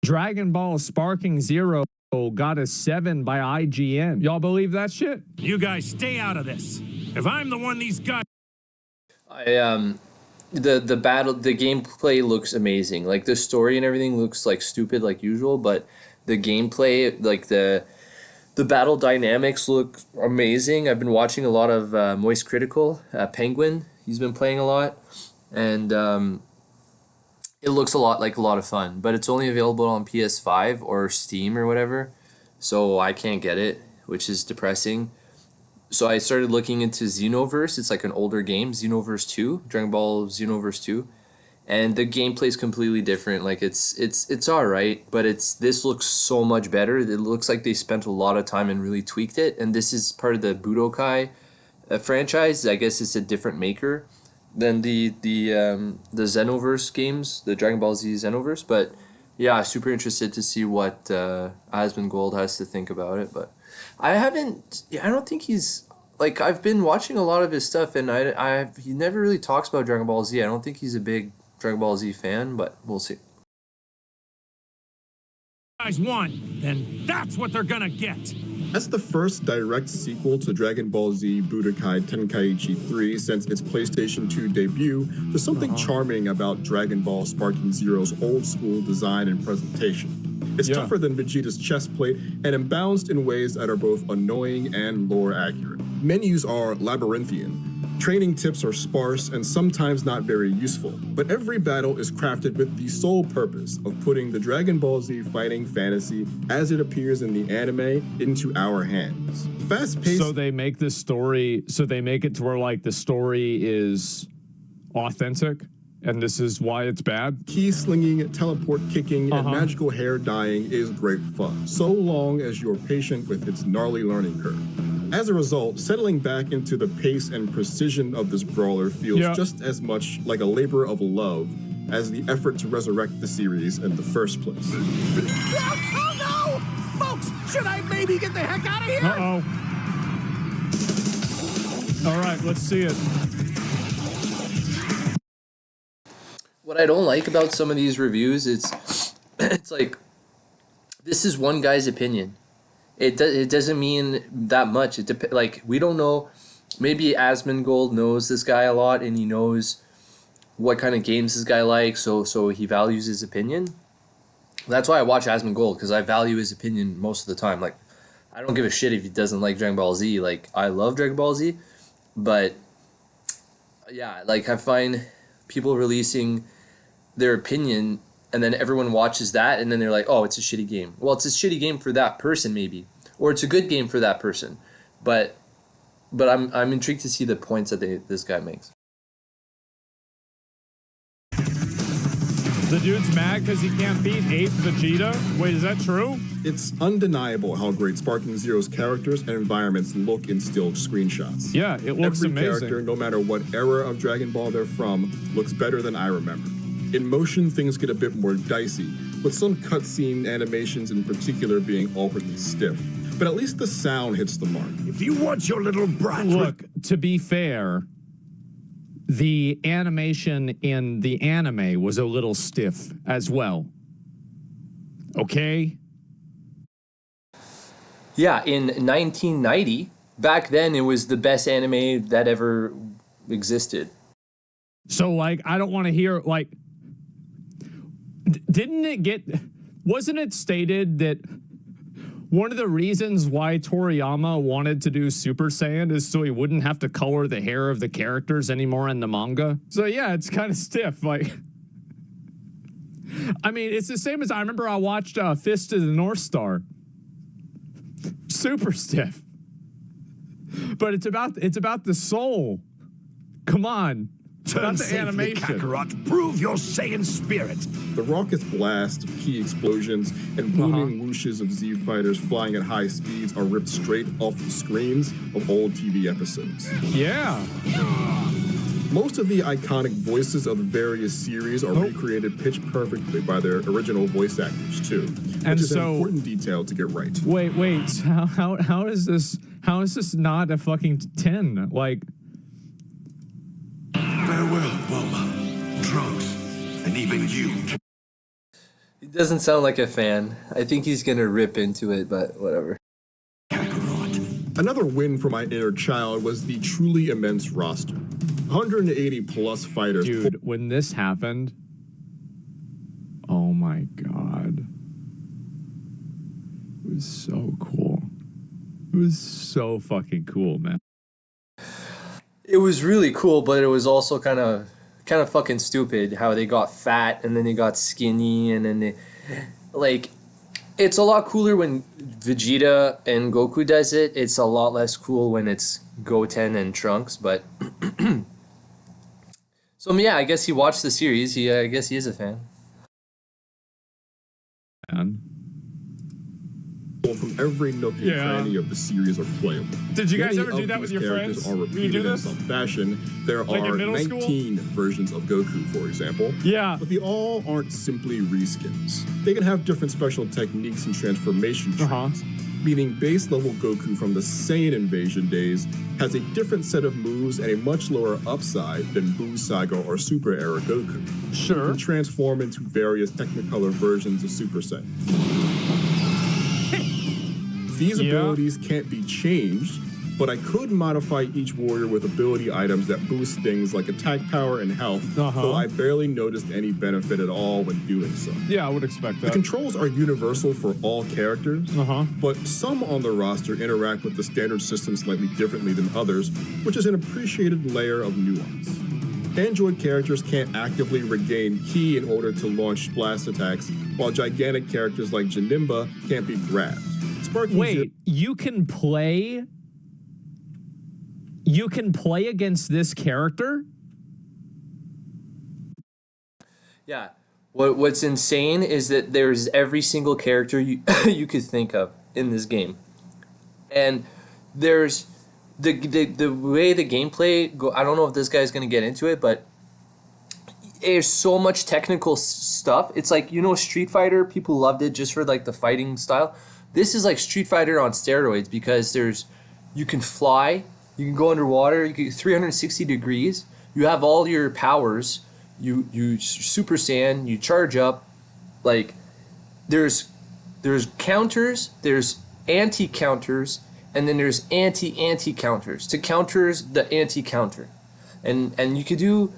Dragon Ball Sparking Zero got a 7 by IGN. Y'all believe that shit? You guys stay out of this. If I'm the one these guys... The gameplay looks amazing. Like, the story and everything looks like stupid like usual, but the gameplay, like the battle dynamics look amazing. I've been watching a lot of Moist Critical, Penguin. He's been playing a lot, and it looks a lot of fun. But it's only available on PS5 or Steam or whatever, so I can't get it, which is depressing. So I started looking into Xenoverse. It's like an older game, Xenoverse 2, Dragon Ball Xenoverse 2. And the gameplay is completely different. Like, it's all right, but this looks so much better. It looks like they spent a lot of time and really tweaked it. And this is part of the Budokai franchise. I guess it's a different maker than the Xenoverse games, the Dragon Ball Z Xenoverse. But yeah, super interested to see what asmongold has to think about it. But I don't think he's, like, I've been watching a lot of his stuff, and he never really talks about Dragon Ball Z. I don't think he's a big Dragon Ball Z fan, but we'll see. Guys won, then that's what they're gonna get. That's the first direct sequel to Dragon Ball Z Budokai Tenkaichi 3 since its PlayStation 2 debut. There's something charming about Dragon Ball Sparking Zero's old-school design and presentation. It's tougher than Vegeta's chest plate and imbalanced in ways that are both annoying and lore accurate. Menus are labyrinthian. Training tips are sparse and sometimes not very useful, but every battle is crafted with the sole purpose of putting the Dragon Ball Z fighting fantasy as it appears in the anime into our hands. Fast-paced. So they make the story, so they make it to where, like, the story is authentic, and this is why it's bad? Key slinging, teleport kicking, and magical hair dyeing is great fun, so long as you're patient with its gnarly learning curve. As a result, settling back into the pace and precision of this brawler feels just as much like a labor of love as the effort to resurrect the series in the first place. Oh no! Folks, should I maybe get the heck out of here? Uh-oh. All right, let's see it. What I don't like about some of these reviews, it's like, this is one guy's opinion. It doesn't mean that much. Like, we don't know. Maybe asmongold knows this guy a lot, and he knows what kind of games this guy likes, so he values his opinion. That's why I watch asmongold, because I value his opinion most of the time. Like, I don't give a shit if he doesn't like Dragon Ball Z. Like, I love Dragon Ball Z, but yeah, like, I find people releasing their opinion, and then everyone watches that, and then they're like, oh, it's a shitty game. Well, it's a shitty game for that person, maybe. Or it's a good game for that person. But I'm intrigued to see the points that this guy makes. The dude's mad because he can't beat 8th Vegeta? Wait, is that true? It's undeniable how great Sparking Zero's characters and environments look in still screenshots. Yeah, it looks amazing. Every character, no matter what era of Dragon Ball they're from, looks better than I remember. In motion, things get a bit more dicey, with some cutscene animations in particular being awkwardly stiff. But at least the sound hits the mark. If you want your little brat... Look, to be fair, the animation in the anime was a little stiff as well. Okay? Yeah, in 1990, back then it was the best anime that ever existed. So, like, I don't want to hear, like... Wasn't it stated that one of the reasons why Toriyama wanted to do Super Saiyan is so he wouldn't have to color the hair of the characters anymore in the manga? So yeah, it's kind of stiff. Like, I mean, it's the same as I remember I watched Fist of the North Star. Super stiff. But it's about the soul. Come on. Turn the animation. Kakarot, prove your Saiyan spirit. The raucous blast of key explosions and booming whooshes of Z fighters flying at high speeds are ripped straight off the screens of old TV episodes. Yeah. Most of the iconic voices of the various series are recreated pitch perfectly by their original voice actors too, which is an important detail to get right. Wait. How is this not a fucking 10? Like, farewell, Bulma, Trunks, and even you. Doesn't sound like a fan. I think he's gonna rip into it, but whatever. Another win for my inner child was the truly immense roster. 180 plus fighters. Dude, when this happened, oh my God. It was so cool. It was so fucking cool, man. It was really cool, but it was also kind of fucking stupid how they got fat and then they got skinny and then they like it's a lot cooler when Vegeta and Goku does it. It's a lot less cool when it's Goten and Trunks, but so yeah, I guess he watched the series. I guess he is a fan. Man. From every nook and cranny of the series are playable. Did you guys Many ever do of that these with your characters friends? Are Will you do repeated in this? some fashion. There Like are in middle 19 versions of Goku, for example. Yeah. But they all aren't simply reskins. They can have different special techniques and transformation trees. Meaning base level Goku from the Saiyan invasion days has a different set of moves and a much lower upside than Buu Saga or Super Era Goku. Sure. He can transform into various Technicolor versions of Super Saiyan. These abilities can't be changed, but I could modify each warrior with ability items that boost things like attack power and health, though I barely noticed any benefit at all when doing so. Yeah, I would expect that. The controls are universal for all characters, but some on the roster interact with the standard system slightly differently than others, which is an appreciated layer of nuance. Android characters can't actively regain ki in order to launch blast attacks, while gigantic characters like Janemba can't be grabbed. Wait, you can play against this character? Yeah. What's insane is that there's every single character you you could think of in this game. And there's the way the gameplay go. I don't know if this guy's going to get into it, but there's so much technical stuff. It's like, you know, Street Fighter, people loved it just for like the fighting style. This is like Street Fighter on steroids because you can fly, you can go underwater, you can 360 degrees. You have all your powers. You Super Saiyan, you charge up. Like there's counters, there's anti-counters, and then there's anti-counters to counters the anti-counter. And you could do,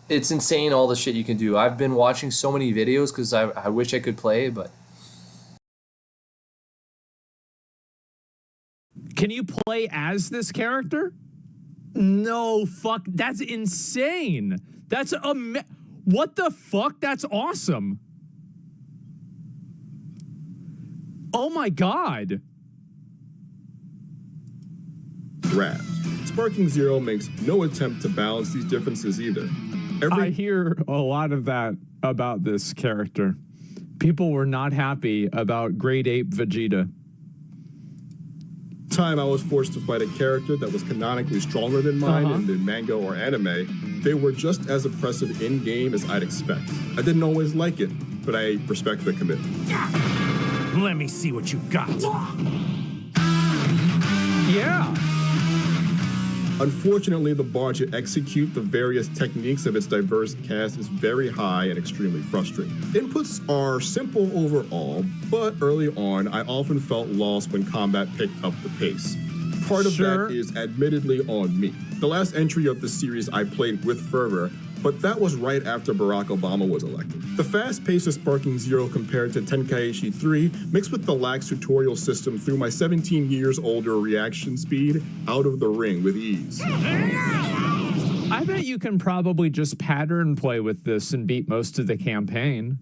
it's insane all the shit you can do. I've been watching so many videos because I wish I could play, but Can you play as this character? No, fuck. That's insane. That's what the fuck? That's awesome. Oh my God. Grabbed. Sparking Zero makes no attempt to balance these differences either. I hear a lot of that about this character. People were not happy about Grade 8 Vegeta. Time I was forced to fight a character that was canonically stronger than mine in the manga or anime, they were just as oppressive in-game as I'd expect. I didn't always like it, but I respect the commitment. Let me see what you got. Yeah. Unfortunately, the bar to execute the various techniques of its diverse cast is very high and extremely frustrating. Inputs are simple overall, but early on, I often felt lost when combat picked up the pace. Part of that is admittedly on me. The last entry of the series I played with fervor, but that was right after Barack Obama was elected. The fast pace of Sparking Zero compared to Tenkaichi 3, mixed with the lax tutorial system, threw my 17 years older reaction speed out of the ring with ease. I bet you can probably just pattern play with this and beat most of the campaign.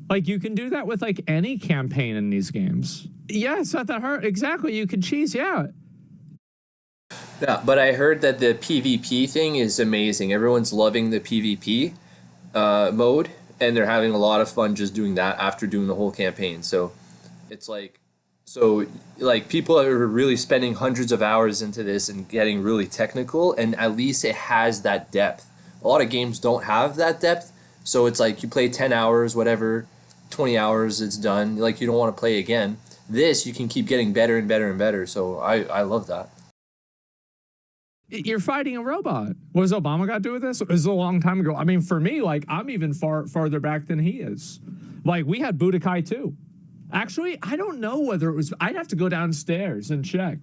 Like, you can do that with, like, any campaign in these games. Yeah, it's not that hard. Exactly, you can cheese, yeah. Yeah, but I heard that the PvP thing is amazing. Everyone's loving the PvP mode, and they're having a lot of fun just doing that after doing the whole campaign. So it's like, people are really spending hundreds of hours into this and getting really technical, and at least it has that depth. A lot of games don't have that depth, so it's like you play 10 hours, whatever, 20 hours, it's done. Like, you don't want to play again. This, you can keep getting better and better and better, so I love that. You're fighting a robot. What does Obama got to do with this? It was a long time ago. I mean, for me, like, I'm even farther back than he is. Like, we had Budokai too. Actually, I don't know whether it was, I'd have to go downstairs and check.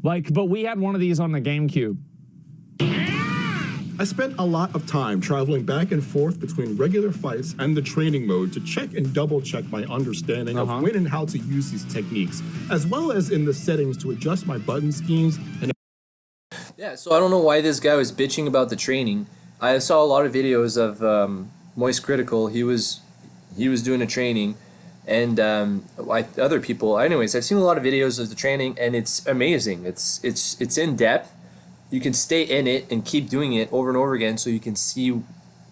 Like, but we had one of these on the GameCube. I spent a lot of time traveling back and forth between regular fights and the training mode to check and double check my understanding of when and how to use these techniques, as well as in the settings to adjust my button schemes and Yeah, so I don't know why this guy was bitching about the training. I saw a lot of videos of Moist Critical. He was doing a training, and other people. Anyways, I've seen a lot of videos of the training, and it's amazing. It's in depth. You can stay in it and keep doing it over and over again, so you can see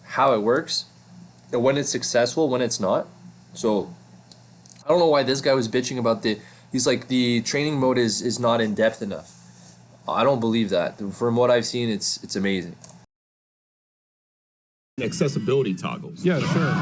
how it works, and when it's successful, when it's not. So I don't know why this guy was bitching about he's like, the training mode is not in depth enough. I don't believe that. From what I've seen, it's amazing. accessibility toggles. Yeah, sure.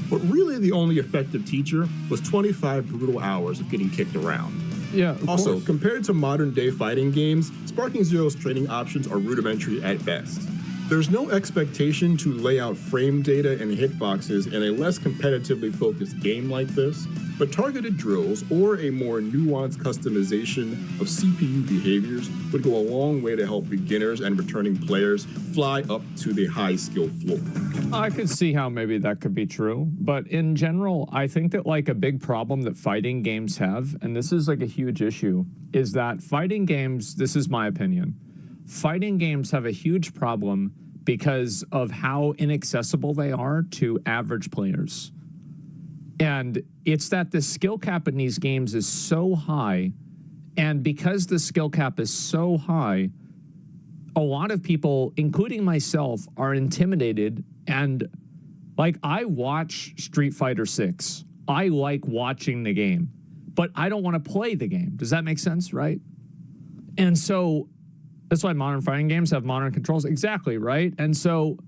But really the only effective teacher was 25 brutal hours of getting kicked around. Yeah. Also, compared to modern day fighting games, Sparking Zero's training options are rudimentary at best. There's no expectation to lay out frame data and hitboxes in a less competitively focused game like this, but targeted drills or a more nuanced customization of CPU behaviors would go a long way to help beginners and returning players fly up to the high skill floor. I could see how maybe that could be true, but in general, I think that like a big problem that fighting games have, and this is like a huge issue, is that fighting games, this is my opinion, fighting games have a huge problem because of how inaccessible they are to average players. And it's that the skill cap in these games is so high, and because the skill cap is so high, a lot of people, including myself, are intimidated. And like, I watch Street Fighter 6. I like watching the game, but I don't want to play the game. Does that make sense, right? And so that's why modern fighting games have modern controls. Exactly, right? And so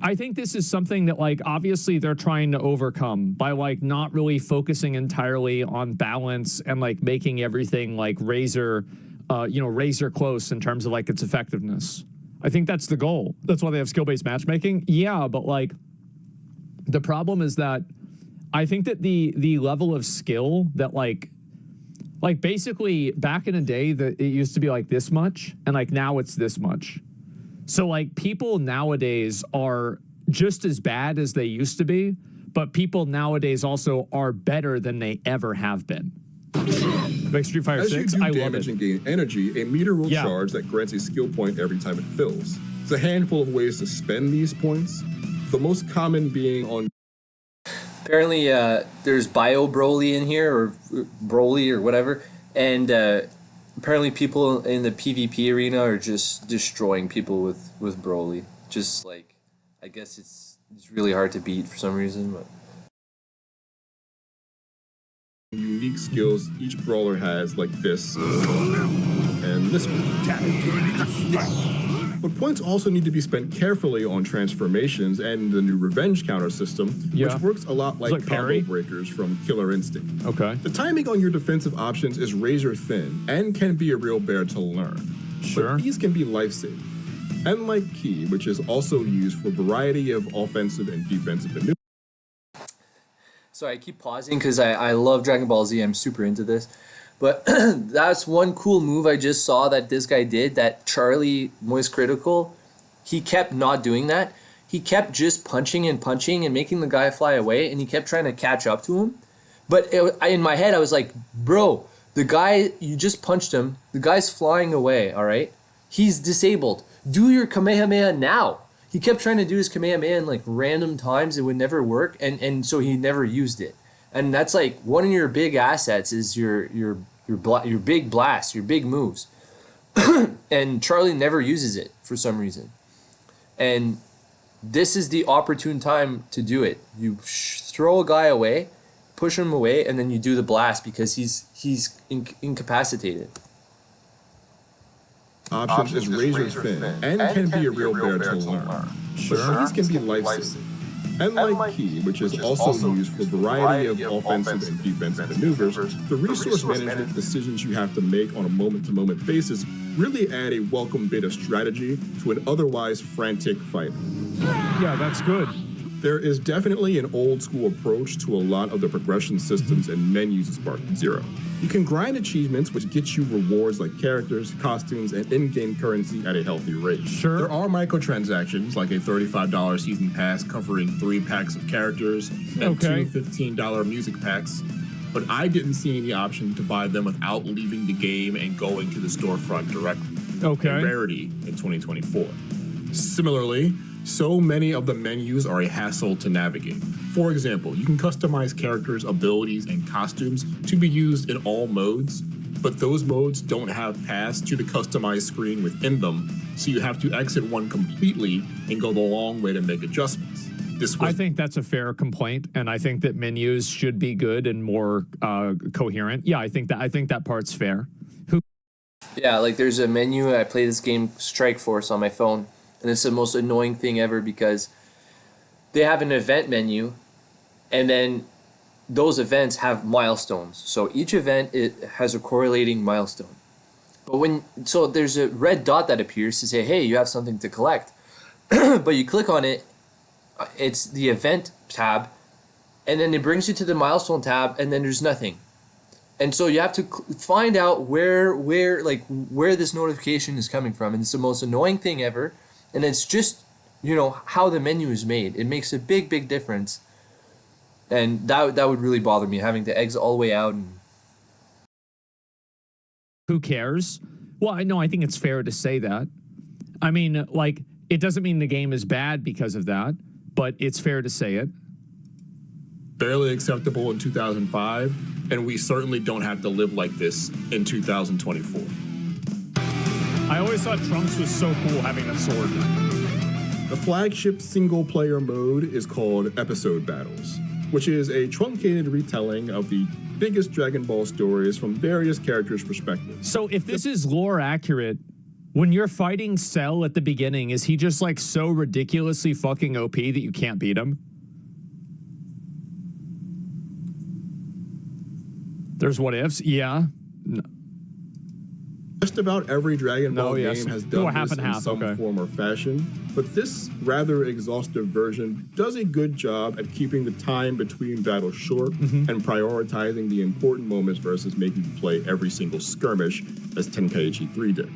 I think this is something that, like, obviously they're trying to overcome by, like, not really focusing entirely on balance and, like, making everything, like, razor close in terms of, like, its effectiveness. I think that's the goal. That's why they have skill-based matchmaking. Yeah, but, like, the problem is that I think that the level of skill that, like basically back in the day that it used to be like this much, and like now it's this much. So like people nowadays are just as bad as they used to be, but people nowadays also are better than they ever have been. Like Street Fighter 6, I love it. As you do damage and gain energy, a meter will charge that grants a skill point every time it fills. There's a handful of ways to spend these points, the most common being on... Apparently, there's Bio Broly in here, or Broly, or whatever, and apparently people in the PvP arena are just destroying people with Broly. Just like, I guess it's really hard to beat for some reason, but... unique skills each brawler has, like this and this one. But points also need to be spent carefully on transformations and the new revenge counter system, which works a lot like combo breakers from Killer Instinct. Okay. The timing on your defensive options is razor thin and can be a real bear to learn. Sure. But these can be life-saving. Unlike Key, which is also used for a variety of offensive and defensive maneuvers. Sorry, I keep pausing because I love Dragon Ball Z. I'm super into this. But that's one cool move I just saw that this guy did, that Charlie Moist Critical, he kept not doing that. He kept just punching and making the guy fly away, and he kept trying to catch up to him. But in my head, I was like, bro, the guy, you just punched him. The guy's flying away, all right? He's disabled. Do your Kamehameha now. He kept trying to do his Kamehameha in like random times. It would never work, and so he never used it. And that's like one of your big assets is your big blast, your big moves. And Charlie never uses it for some reason. And this is the opportune time to do it. You throw a guy away, push him away, and then you do the blast because he's incapacitated. Options is razor thin and can be a real bear to learn. But these can be life-saving. Unlike Key, which is also used for a variety of offensive and defensive maneuvers, the resource management decisions you have to make on a moment-to-moment basis really add a welcome bit of strategy to an otherwise frantic fight. Yeah, that's good. There is definitely an old school approach to a lot of the progression systems and menus of Spartan Zero. You can grind achievements which get you rewards like characters, costumes, and in-game currency at a healthy rate. Sure. There are microtransactions like a $35 season pass covering 3 packs of characters and Okay. 2 $15 music packs, but I didn't see any option to buy them without leaving the game and going to the storefront directly. Okay. A rarity in 2024. Similarly, so many of the menus are a hassle to navigate. For example, you can customize characters' abilities and costumes to be used in all modes, but those modes don't have paths to the customized screen within them, so you have to exit one completely and go the long way to make adjustments. I think that's a fair complaint, and I think that menus should be good and more coherent. Yeah, I think that part's fair. Yeah, like there's a menu. I play this game Strike Force on my phone, and it's the most annoying thing ever because they have an event menu, and then those events have milestones. So each event has a correlating milestone. But so there's a red dot that appears to say, hey, you have something to collect. But you click on it, it's the event tab, and then it brings you to the milestone tab, and then there's nothing. And so you have to find out where this notification is coming from, and it's the most annoying thing ever. And it's just, how the menu is made. It makes a big, big difference. And that would really bother me, having to exit all the way out. And Who cares? Well, I think it's fair to say that. I mean, it doesn't mean the game is bad because of that, but it's fair to say it. Barely acceptable in 2005, and we certainly don't have to live like this in 2024. I always thought Trunks was so cool having a sword. The flagship single-player mode is called Episode Battles, which is a truncated retelling of the biggest Dragon Ball stories from various characters' perspectives. So if this is lore accurate, when you're fighting Cell at the beginning, is he just so ridiculously fucking OP that you can't beat him? There's what ifs, yeah. No. Just about every Dragon Ball yes. game has done half this and in half, some okay. form or fashion, but this rather exhaustive version does a good job at keeping the time between battles short and prioritizing the important moments versus making you play every single skirmish as Tenkaichi 3 did.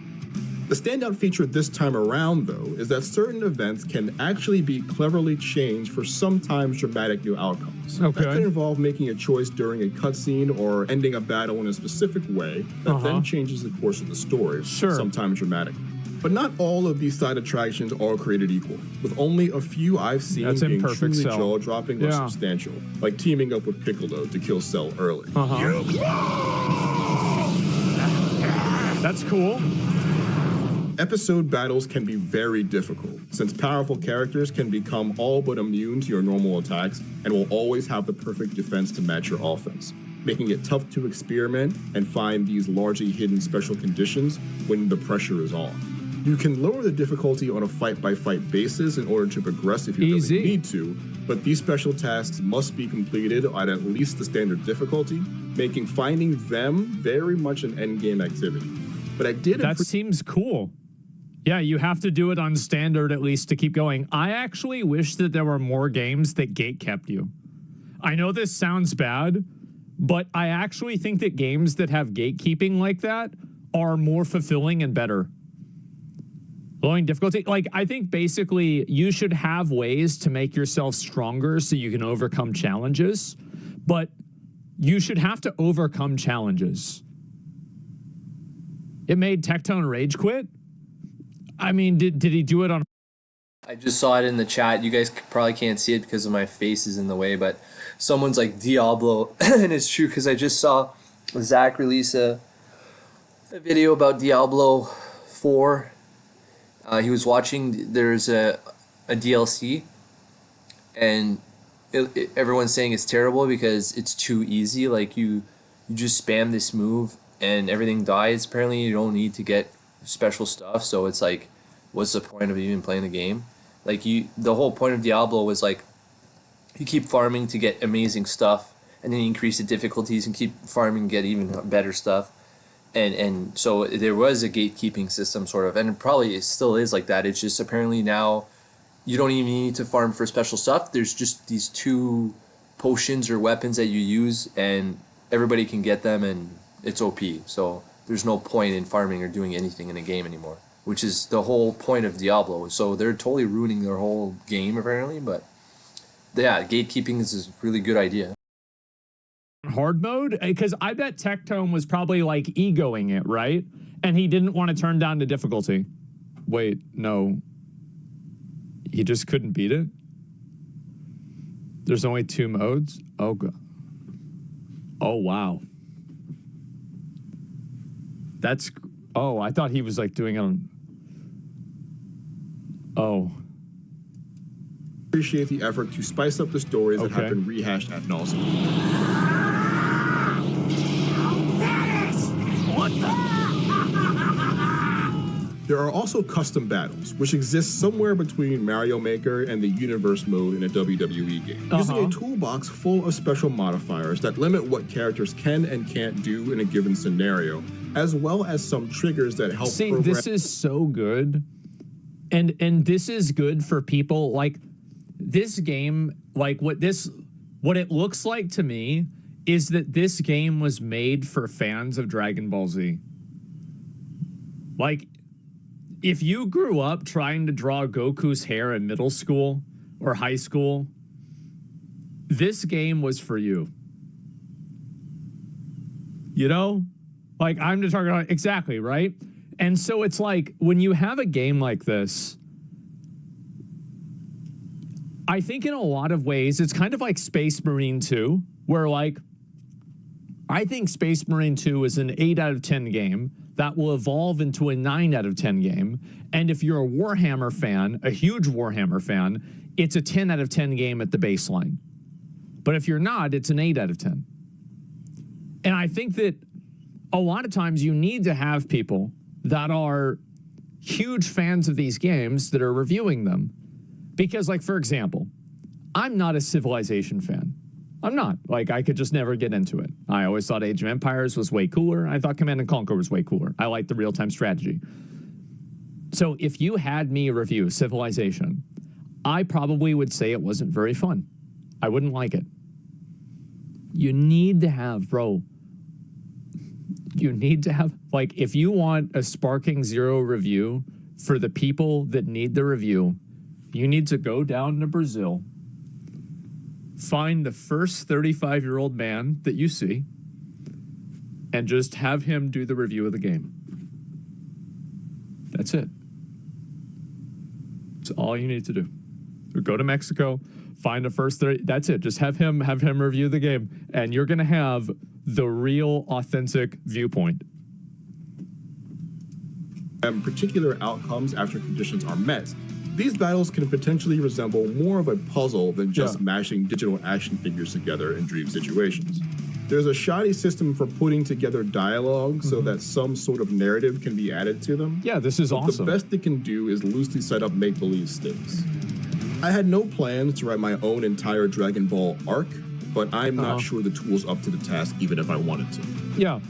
The standout feature this time around, though, is that certain events can actually be cleverly changed for sometimes dramatic new outcomes. Okay. That can involve making a choice during a cutscene or ending a battle in a specific way that then changes the course of the story, sometimes dramatic. But not all of these side attractions are created equal, with only a few I've seen being truly Cell. jaw-dropping or substantial, like teaming up with Piccolo to kill Cell early. That's cool. Episode battles can be very difficult, since powerful characters can become all but immune to your normal attacks and will always have the perfect defense to match your offense, making it tough to experiment and find these largely hidden special conditions when the pressure is on. You can lower the difficulty on a fight-by-fight basis in order to progress if you really need to, but these special tasks must be completed at least the standard difficulty, making finding them very much an endgame activity. But that seems cool. Yeah, you have to do it on standard at least to keep going. I actually wish that there were more games that gate kept you. I know this sounds bad, but I actually think that games that have gatekeeping like that are more fulfilling and better. Lowering difficulty, I think basically you should have ways to make yourself stronger so you can overcome challenges, but you should have to overcome challenges. It made Tectone rage quit? I mean, did he do it on... I just saw it in the chat. You guys probably can't see it because of my face is in the way, but someone's like Diablo, and it's true because I just saw Zach release a video about Diablo 4. He was watching, there's a DLC, and everyone's saying it's terrible because it's too easy. You just spam this move and everything dies. Apparently you don't need to get special stuff, so it's what's the point of even playing the game? The whole point of Diablo was you keep farming to get amazing stuff, and then you increase the difficulties and keep farming and get even better stuff. And so there was a gatekeeping system sort of, and it probably still is like that. It's just apparently now you don't even need to farm for special stuff. There's just these 2 potions or weapons that you use, and everybody can get them, and it's OP. So there's no point in farming or doing anything in a game anymore, which is the whole point of Diablo. So they're totally ruining their whole game apparently, but yeah, gatekeeping is a really good idea. Hard mode? Because I bet Tectone was probably like egoing it, right? And he didn't want to turn down the difficulty. Wait, no. He just couldn't beat it? There's only 2 modes? Oh, God. Oh, wow. That's... Oh, I thought he was like doing it on... Oh. Appreciate the effort to spice up the stories that have been rehashed ad nauseum. There are also custom battles, which exist somewhere between Mario Maker and the Universe mode in a WWE game, using a toolbox full of special modifiers that limit what characters can and can't do in a given scenario, as well as some triggers that help this is so good. And this is good for people like this game, like what it looks like to me is that this game was made for fans of Dragon Ball Z. Like, if you grew up trying to draw Goku's hair in middle school or high school, this game was for you. You know? Like, I'm just talking about exactly, right? And so it's like, when you have a game like this, I think in a lot of ways, it's kind of like Space Marine 2, where like, I think Space Marine 2 is an 8 out of 10 game that will evolve into a 9 out of 10 game. And if you're a Warhammer fan, a huge Warhammer fan, it's a 10 out of 10 game at the baseline. But if you're not, it's an 8 out of 10. And I think that a lot of times you need to have people that are huge fans of these games that are reviewing them. Because, like, for example, I'm not a Civilization fan. I'm not. Like, I could just never get into it. I always thought Age of Empires was way cooler. I thought Command & Conquer was way cooler. I like the real-time strategy. So if you had me review Civilization, I probably would say it wasn't very fun. I wouldn't like it. You need to have, bro, you need to have, like, if you want a Sparking Zero review for the people that need the review, you need to go down to Brazil, find the first 35-year-old man that you see, and just have him do the review of the game. That's it. That's all you need to do. Or go to Mexico, find the first 30. That's it. Just have him review the game, and you're gonna have the real, authentic viewpoint. And particular outcomes after conditions are met. These battles can potentially resemble more of a puzzle than just mashing digital action figures together in dream situations. There's a shoddy system for putting together dialogue so that some sort of narrative can be added to them. Yeah, this is awesome. The best they can do is loosely set up make-believe stakes. I had no plans to write my own entire Dragon Ball arc, but I'm not sure the tool's up to the task even if I wanted to. Yeah.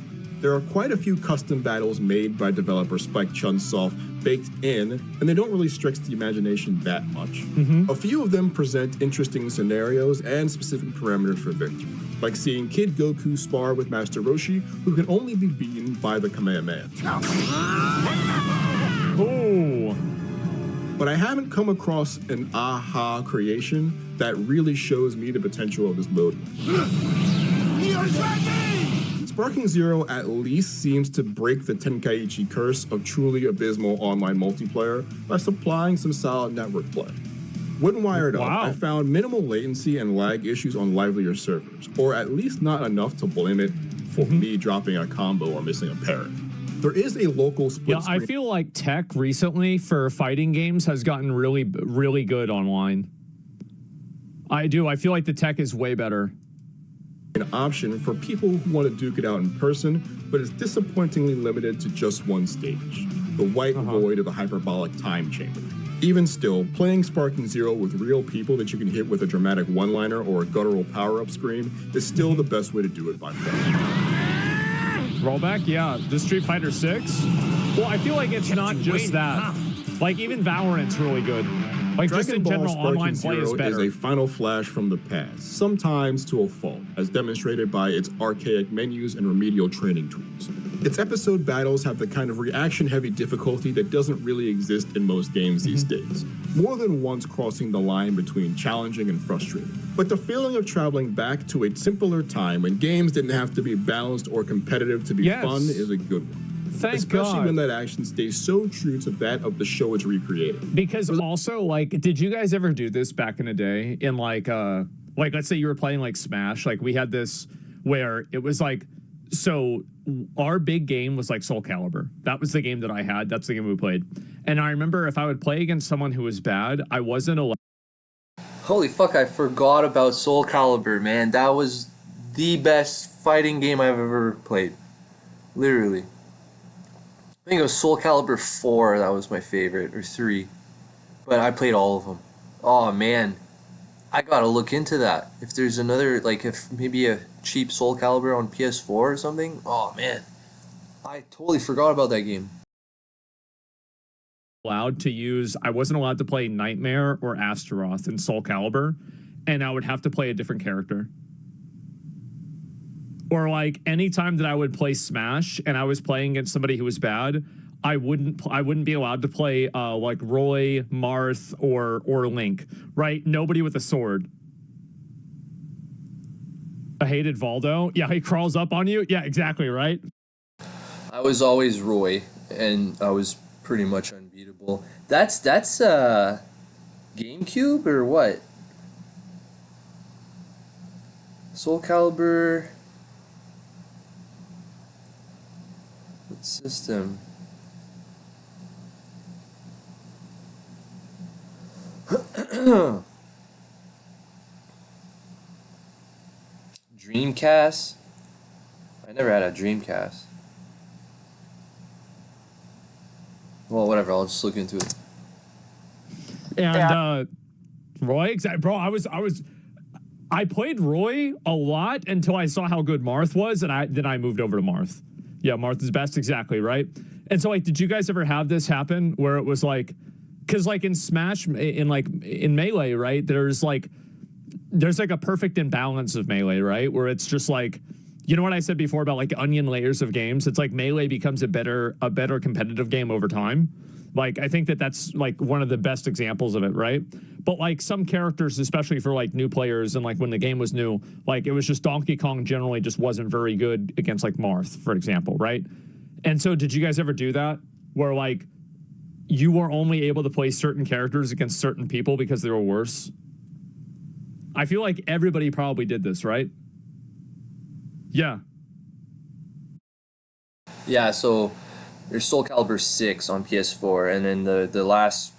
There are quite a few custom battles made by developer Spike Chunsoft baked in, and they don't really stretch the imagination that much. A few of them present interesting scenarios and specific parameters for victory, like seeing Kid Goku spar with Master Roshi, who can only be beaten by the Kamehameha. Oh. But I haven't come across an aha creation that really shows me the potential of this mode. Sparking Zero at least seems to break the Tenkaichi curse of truly abysmal online multiplayer by supplying some solid network play. When wired up, I found minimal latency and lag issues on livelier servers, or at least not enough to blame it for me dropping a combo or missing a parry. There is a local split screen. I feel like tech recently for fighting games has gotten really, really good online. I do. I feel like the tech is way better. An option for people who want to duke it out in person, but it's disappointingly limited to just one stage, the white void of the hyperbolic time chamber. Even still, playing Sparking Zero with real people that you can hit with a dramatic one-liner or a guttural power-up scream is still the best way to do it by far. Rollback, yeah. The Street Fighter 6? Well, I feel like it's not just that. Like, even Valorant's really good. Like just Dragon in Ball general, Sparking online play is Zero better. is a final flash from the past, sometimes to a fault, as demonstrated by its archaic menus and remedial training tools. Its episode battles have the kind of reaction-heavy difficulty that doesn't really exist in most games these days, more than once crossing the line between challenging and frustrating. But the feeling of traveling back to a simpler time when games didn't have to be balanced or competitive to be fun is a good one. Thank Especially God. when that action stays so true to that of the show it's recreating. Because also, like, did you guys ever do this back in the day in like let's say you were playing like Smash, like we had this where it was like, so our big game was like Soul Calibur. That was the game that I had. That's the game we played. And I remember if I would play against someone who was bad, I wasn't allowed. Holy fuck, I forgot about Soul Calibur, man. That was the best fighting game I've ever played. Literally. I think it was Soul Calibur 4 that was my favorite, or 3. But I played all of them. Oh man, I gotta look into that. If there's another, like if maybe a cheap Soul Calibur on PS4 or something. Oh man, I totally forgot about that game. I wasn't allowed to play Nightmare or Astaroth in Soul Calibur, and I would have to play a different character. Or like anytime that I would play Smash and I was playing against somebody who was bad, I wouldn't be allowed to play like Roy, Marth, or Link, right? Nobody with a sword. I hated Valdo. Yeah, he crawls up on you. Yeah, exactly, right? I was always Roy, and I was pretty much unbeatable. That's GameCube or what? Soul Calibur. What system? Dreamcast? I never had a Dreamcast. Well, whatever, I'll just look into it. And Roy, exactly, bro. I played Roy a lot until I saw how good Marth was, and then I moved over to Marth. Yeah, Marth is best, exactly, right? And so, like, did you guys ever have this happen where it was like, because like in Smash, in Melee, right? There's like a perfect imbalance of Melee, right? Where it's just like, you know what I said before about like onion layers of games? It's like Melee becomes a better competitive game over time. Like, I think that's like one of the best examples of it, right? But like some characters, especially for like new players and like when the game was new, like it was just Donkey Kong generally just wasn't very good against like Marth, for example, right? And so did you guys ever do that? Where like you were only able to play certain characters against certain people because they were worse? I feel like everybody probably did this, right? Yeah. Yeah, so there's Soul Calibur 6 on PS4, and then the last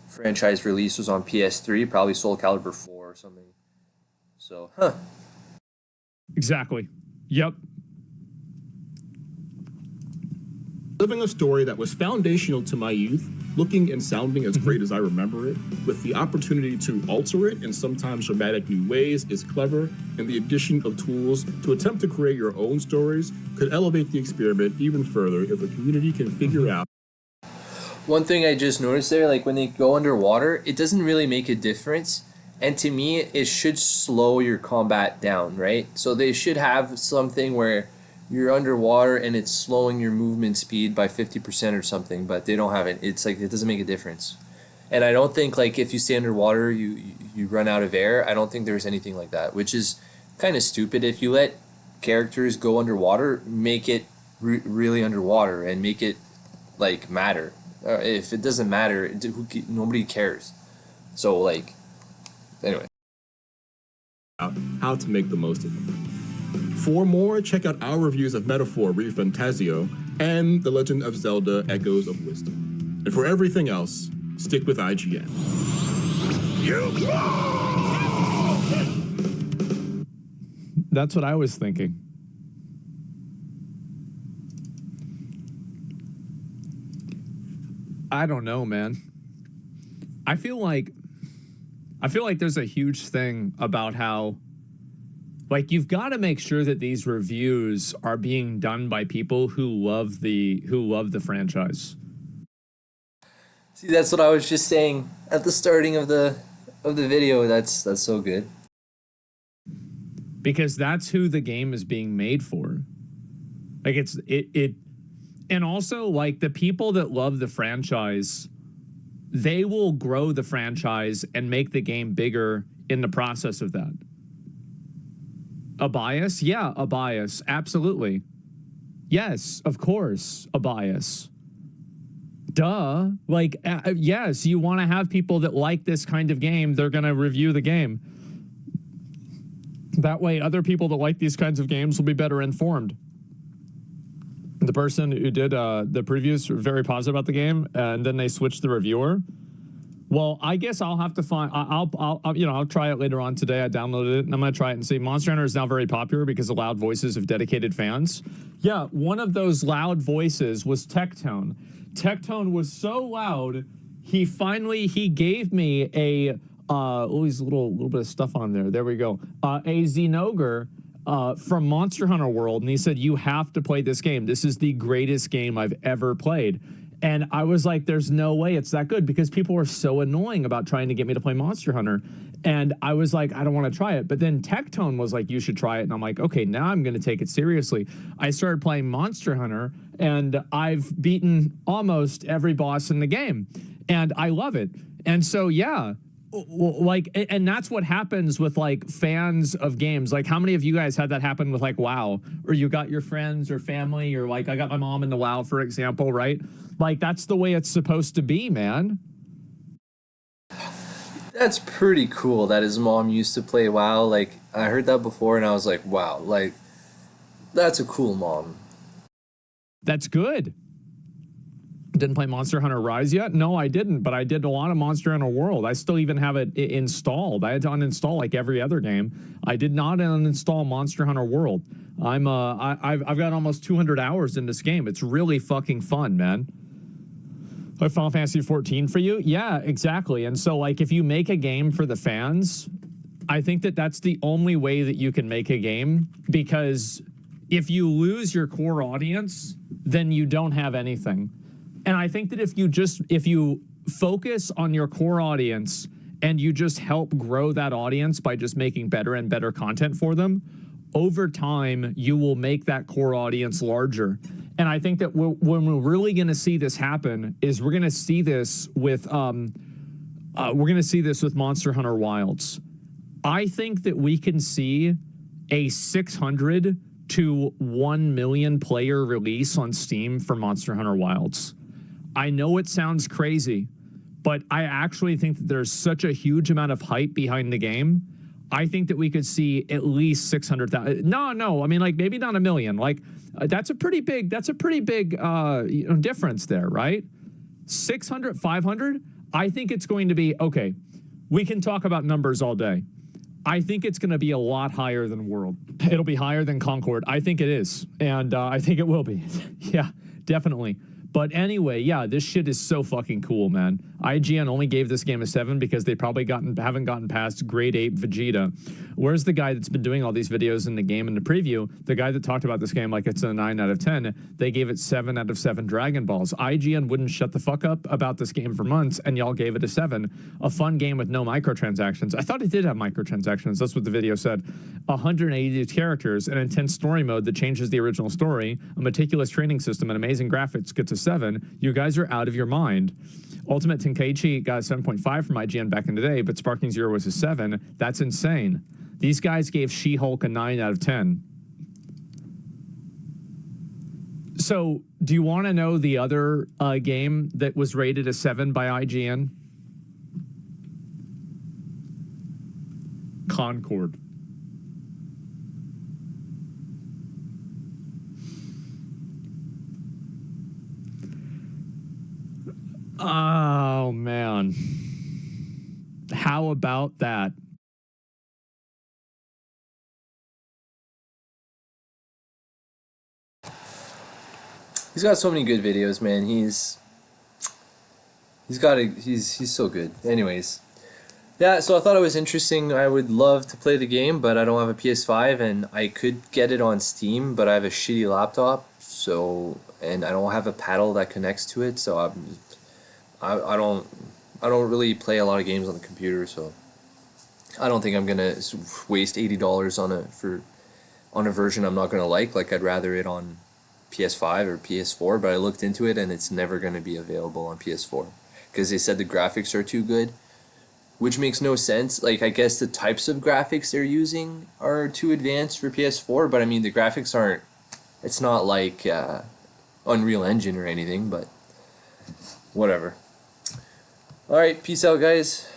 franchise release was on PS3, probably Soul Calibur 4 or something. So, Exactly. Yep. Living a story that was foundational to my youth, looking and sounding as great as I remember it, with the opportunity to alter it in sometimes dramatic new ways is clever, and the addition of tools to attempt to create your own stories could elevate the experiment even further if a community can figure out. one thing I just noticed there, like when they go underwater, it doesn't really make a difference. And to me, it should slow your combat down, right? So they should have something where you're underwater and it's slowing your movement speed by 50% or something, but they don't have it. It's like, it doesn't make a difference. And I don't think like if you stay underwater, you run out of air. I don't think there's anything like that, which is kind of stupid. If you let characters go underwater, make it really underwater and make it like matter. If it doesn't matter, nobody cares. So like, anyway. How to make the most of it. For more, check out our reviews of Metaphor ReFantasio and The Legend of Zelda Echoes of Wisdom. And for everything else, stick with IGN. That's what I was thinking. I don't know, man. I feel like there's a huge thing about how, like, you've got to make sure that these reviews are being done by people who love the franchise. See, that's what I was just saying at the starting of the video. That's so good. Because that's who the game is being made for. Like it and also like the people that love the franchise, they will grow the franchise and make the game bigger in the process of that. A bias? Yeah, a bias. Absolutely. Yes, of course, a bias. Duh. Like, yes, you want to have people that like this kind of game. They're going to review the game. That way, other people that like these kinds of games will be better informed. The person who did the previews were very positive about the game, and then they switched the reviewer. Well, I guess I'll have to find. I'll try it later on today. I downloaded it, and I'm gonna try it and see. Monster Hunter is now very popular because of loud voices of dedicated fans. Yeah, one of those loud voices was Tectone. Tectone was so loud, he gave me a there's a little bit of stuff on there. There we go. A Xenogre from Monster Hunter World, and he said, "You have to play this game. This is the greatest game I've ever played." And I was like, there's no way it's that good, because people were so annoying about trying to get me to play Monster Hunter. And I was like, I don't want to try it. But then Tectone was like, you should try it. And I'm like, okay, now I'm going to take it seriously. I started playing Monster Hunter, and I've beaten almost every boss in the game. And I love it. And so, yeah. Like, and that's what happens with like fans of games. Like, how many of you guys had that happen with like WoW, or you got your friends or family, or like I got my mom into WoW, for example, right? Like, that's the way it's supposed to be, man. That's pretty cool that his mom used to play WoW. Like, I heard that before and I was like, wow, like, that's a cool mom. That's good. Didn't play Monster Hunter Rise yet? No, I didn't, but I did a lot of Monster Hunter World. I still even have it installed. I had to uninstall like every other game. I did not uninstall Monster Hunter World. I've got almost 200 hours in this game. It's really fucking fun, man. Like Final Fantasy 14 for you? Yeah, exactly. And so like if you make a game for the fans, I think that that's the only way that you can make a game, because if you lose your core audience, then you don't have anything. And I think that if you focus on your core audience and you just help grow that audience by just making better and better content for them, over time, you will make that core audience larger. And I think that when we're really going to see this happen is we're going to see this with Monster Hunter Wilds. I think that we can see a 600 to 1 million player release on Steam for Monster Hunter Wilds. I know it sounds crazy, but I actually think that there's such a huge amount of hype behind the game. I think that we could see at least 600,000. No, I mean, like, maybe not a million. Like, that's a pretty big difference there, right? 600, 500. I think it's going to be, okay, we can talk about numbers all day. I think it's going to be a lot higher than World. It'll be higher than Concord. I think it is. And I think it will be. Yeah, definitely. But anyway, yeah, this shit is so fucking cool, man. IGN only gave this game a 7 because they probably haven't gotten past grade 8 Vegeta. Where's the guy that's been doing all these videos in the game in the preview? The guy that talked about this game like it's a 9 out of 10. They gave it 7 out of 7 Dragon Balls. IGN wouldn't shut the fuck up about this game for months, and y'all gave it a 7. A fun game with no microtransactions. I thought it did have microtransactions. That's what the video said. 180 characters, an intense story mode that changes the original story, a meticulous training system, and amazing graphics gets a 7. You guys are out of your mind. Ultimate Tenkaichi got a 7.5 from IGN back in the day, but Sparking Zero was a 7. That's insane. These guys gave She-Hulk a 9 out of 10. So, do you want to know the other game that was rated a 7 by IGN? Concord. Oh, man. How about that? He's got so many good videos, man. He's so good. Anyways, yeah, so I thought it was interesting. I would love to play the game, but I don't have a PS5, and I could get it on Steam, but I have a shitty laptop, so, and I don't have a paddle that connects to it, so I don't really play a lot of games on the computer, so I don't think I'm gonna waste $80 on a version I'm not gonna like. Like I'd rather it on PS5 or PS4, but I looked into it and it's never gonna be available on PS4 because they said the graphics are too good, which makes no sense. Like I guess the types of graphics they're using are too advanced for PS4, but I mean the graphics aren't. It's not like Unreal Engine or anything, but whatever. All right, peace out, guys.